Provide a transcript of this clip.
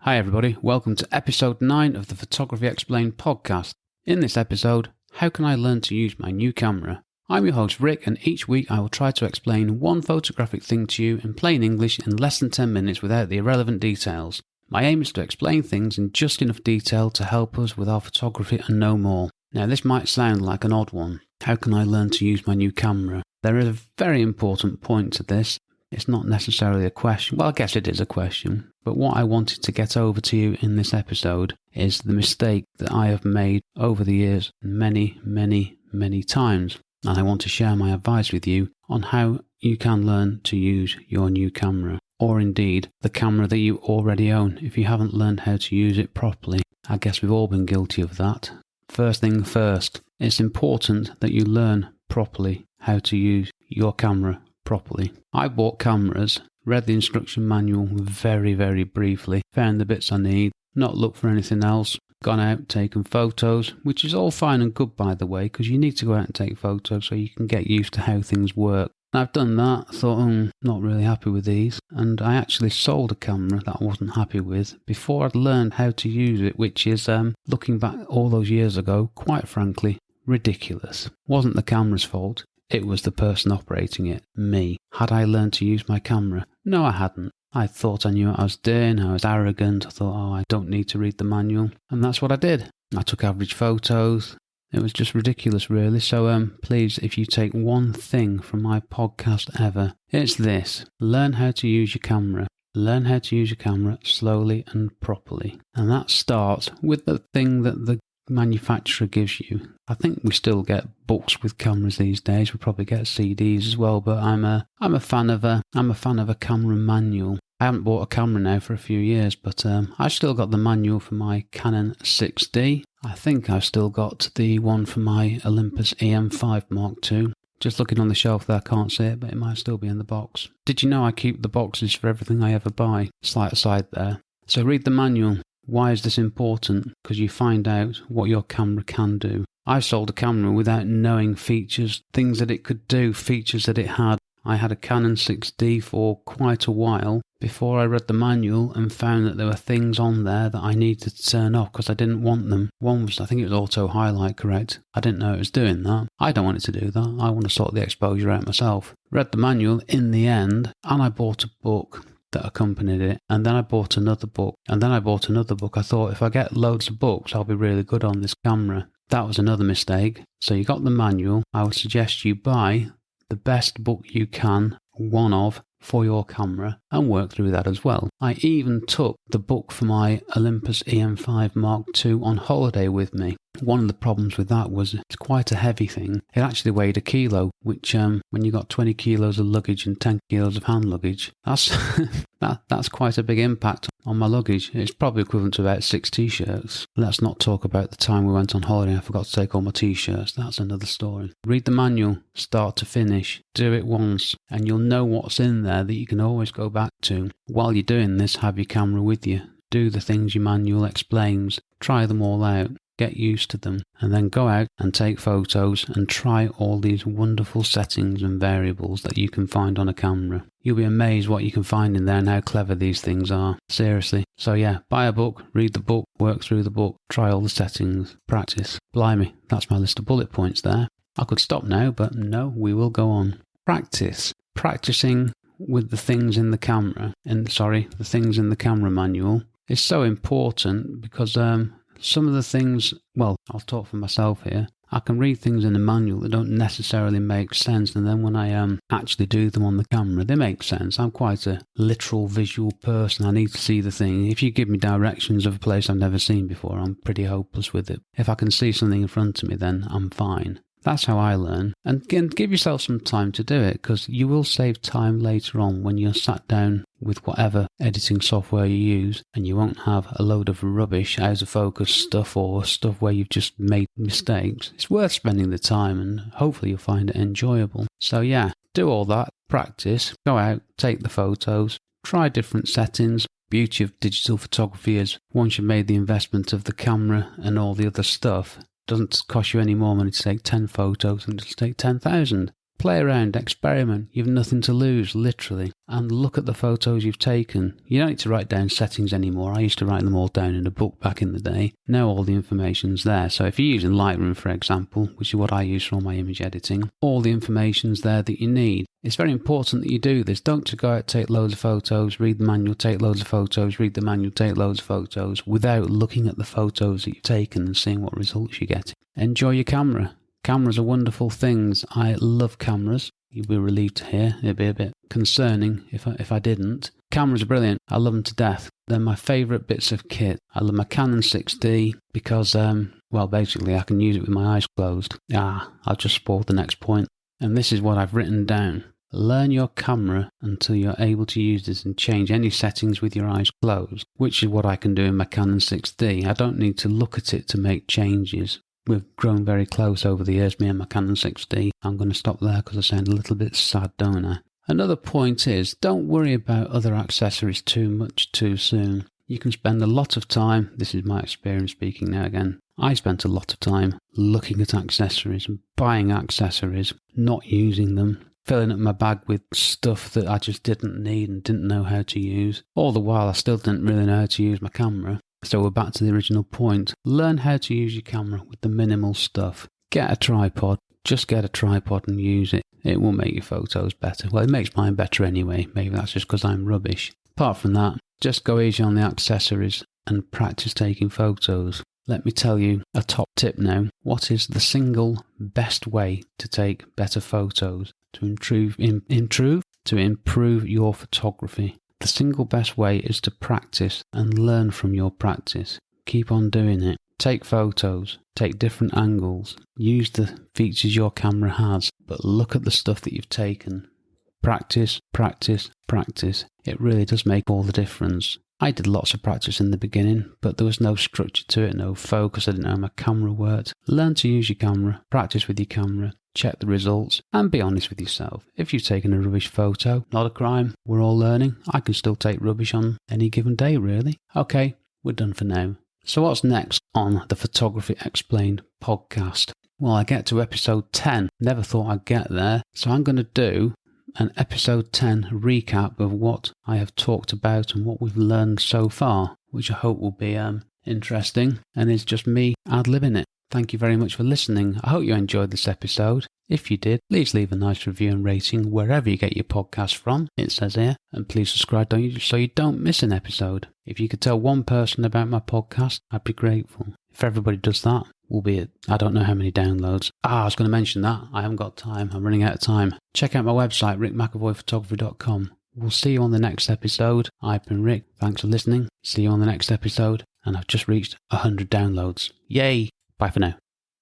Hi everybody, welcome to episode 9 of the Photography Explained podcast. In this episode, how can I learn to use my new camera? I'm your host Rick, and each week I will try to explain one photographic thing to you in plain English in less than 10 minutes without the irrelevant details. My aim is to explain things in just enough detail to help us with our photography and no more. Now this might sound like an odd one. How can I learn to use my new camera? There is a very important point to this. It's not necessarily a question. Well, I guess it is a question. But what I wanted to get over to you in this episode is the mistake that I have made over the years many times. And I want to share my advice with you on how you can learn to use your new camera. Or indeed, the camera that you already own if you haven't learned how to use it properly. I guess we've all been guilty of that. First thing first, it's important that you learn properly how to use your camera properly. I bought cameras, read the instruction manual very briefly, found the bits I need, not looked for anything else, gone out, taken photos, which is all fine and good by the way, because you need to go out and take photos so you can get used to how things work. And I've done that, thought, not really happy with these, and I actually sold a camera that I wasn't happy with before I'd learned how to use it, which is, looking back all those years ago, quite frankly, ridiculous. Wasn't the camera's fault. It was the person operating it, me. Had I learned to use my camera? No, I hadn't. I thought I knew what I was doing, I was arrogant, I thought, I don't need to read the manual. And that's what I did. I took average photos. It was just ridiculous, really. So please, if you take one thing from my podcast ever, it's this. Learn how to use your camera. Learn how to use your camera slowly and properly. And that starts with the thing that the manufacturer gives you. I think we still get books with cameras these days. We probably get CDs as well, but I'm a fan of a camera manual. I haven't bought a camera now for a few years, but I've still got the manual for my Canon 6D. I think I've still got the one for my Olympus EM5 Mark II. Just looking on the shelf there, I can't see it, but it might still be in the box. Did you know I keep the boxes for everything I ever buy? Slight aside there. So read the manual. Why is this important? Because you find out what your camera can do. I sold a camera without knowing features, things that it could do, features that it had. I had a Canon 6D for quite a while before I read the manual and found that there were things on there that I needed to turn off because I didn't want them. One was, I think it was auto highlight, correct? I didn't know it was doing that. I don't want it to do that. I want to sort the exposure out myself. Read the manual in the end, and I bought a book that accompanied it, and then I bought another book, and then I bought another book. I thought if I get loads of books I'll be really good on this camera. That was another mistake. So you got the manual. I would suggest you buy the best book you can, one of, for your camera, and work through that as well. I even took the book for my Olympus EM5 Mark II on holiday with me. One of the problems with that was it's quite a heavy thing. It actually weighed a kilo, which when you got 20 kilos of luggage and 10 kilos of hand luggage, that's quite a big impact on my luggage. It's probably equivalent to about 6 t-shirts. Let's not talk about the time we went on holiday and I forgot to take all my t-shirts. That's another story. Read the manual, start to finish. Do it once, and you'll know what's in there that you can always go back to. While you're doing this, have your camera with you. Do the things your manual explains. Try them all out. Get used to them, and then go out and take photos and try all these wonderful settings and variables that you can find on a camera. You'll be amazed what you can find in there and how clever these things are. Seriously. So yeah, buy a book, read the book, work through the book, try all the settings, practice. Blimey, that's my list of bullet points there. I could stop now, but no, we will go on. Practice. Practicing with the things in the camera, the things in the camera manual is so important because some of the things, well, I'll talk for myself here. I can read things in the manual that don't necessarily make sense, and then when I actually do them on the camera, they make sense. I'm quite a literal visual person. I need to see the thing. If you give me directions of a place I've never seen before, I'm pretty hopeless with it. If I can see something in front of me, then I'm fine. That's how I learn. And again, give yourself some time to do it, because you will save time later on when you're sat down with whatever editing software you use, and you won't have a load of rubbish, out of focus stuff or stuff where you've just made mistakes. It's worth spending the time, and hopefully you'll find it enjoyable. So yeah, do all that, practice, go out, take the photos, try different settings. Beauty of digital photography is once you've made the investment of the camera and all the other stuff, doesn't cost you any more money to take 10 photos than to take 10,000. Play around, experiment. You've nothing to lose, literally. And look at the photos you've taken. You don't need to write down settings anymore. I used to write them all down in a book back in the day. Now all the information's there. So if you're using Lightroom, for example, which is what I use for all my image editing, all the information's there that you need. It's very important that you do this. Don't just go out, take loads of photos, read the manual, take loads of photos, read the manual, take loads of photos, without looking at the photos that you've taken and seeing what results you get. Enjoy your camera. Cameras are wonderful things. I love cameras. You'll be relieved to hear. It'd be a bit concerning if I didn't. Cameras are brilliant. I love them to death. They're my favourite bits of kit. I love my Canon 6D because, basically I can use it with my eyes closed. I'll just spoil the next point. And this is what I've written down. Learn your camera until you're able to use this and change any settings with your eyes closed, which is what I can do in my Canon 6D. I don't need to look at it to make changes. We've grown very close over the years, me and my Canon 6D. I'm going to stop there because I sound a little bit sad, don't I? Another point is, don't worry about other accessories too much too soon. You can spend a lot of time, this is my experience speaking now again, I spent a lot of time looking at accessories and buying accessories, not using them, filling up my bag with stuff that I just didn't need and didn't know how to use. All the while I still didn't really know how to use my camera. So we're back to the original point. Learn how to use your camera with the minimal stuff. Get a tripod. Just get a tripod and use it. It will make your photos better. Well, it makes mine better anyway. Maybe that's just because I'm rubbish. Apart from that, just go easy on the accessories and practice taking photos. Let me tell you a top tip now. What is the single best way to take better photos? To improve your photography. The single best way is to practice and learn from your practice. Keep on doing it. Take photos, take different angles, use the features your camera has, but look at the stuff that you've taken. Practice, practice, practice. It really does make all the difference. I did lots of practice in the beginning, but there was no structure to it, no focus. I didn't know how my camera worked. Learn to use your camera, practice with your camera, check the results, and be honest with yourself. If you've taken a rubbish photo, not a crime. We're all learning. I can still take rubbish on any given day, really. Okay, we're done for now. So what's next on the Photography Explained podcast? Well, I get to episode 10. Never thought I'd get there. So I'm going to do an episode 10 recap of what I have talked about and what we've learned so far, which I hope will be interesting, and it's just me ad-libbing it. Thank you very much for listening. I hope you enjoyed this episode. If you did, please leave a nice review and rating wherever you get your podcast from, it says here, and please subscribe so you don't miss an episode. If you could tell one person about my podcast, I'd be grateful. If everybody does that, we'll be at, I don't know how many downloads. I was going to mention that. I haven't got time. I'm running out of time. Check out my website, rickmcevoyphotography.com. We'll see you on the next episode. I've been Rick. Thanks for listening. See you on the next episode. And I've just reached 100 downloads. Yay! Bye for now.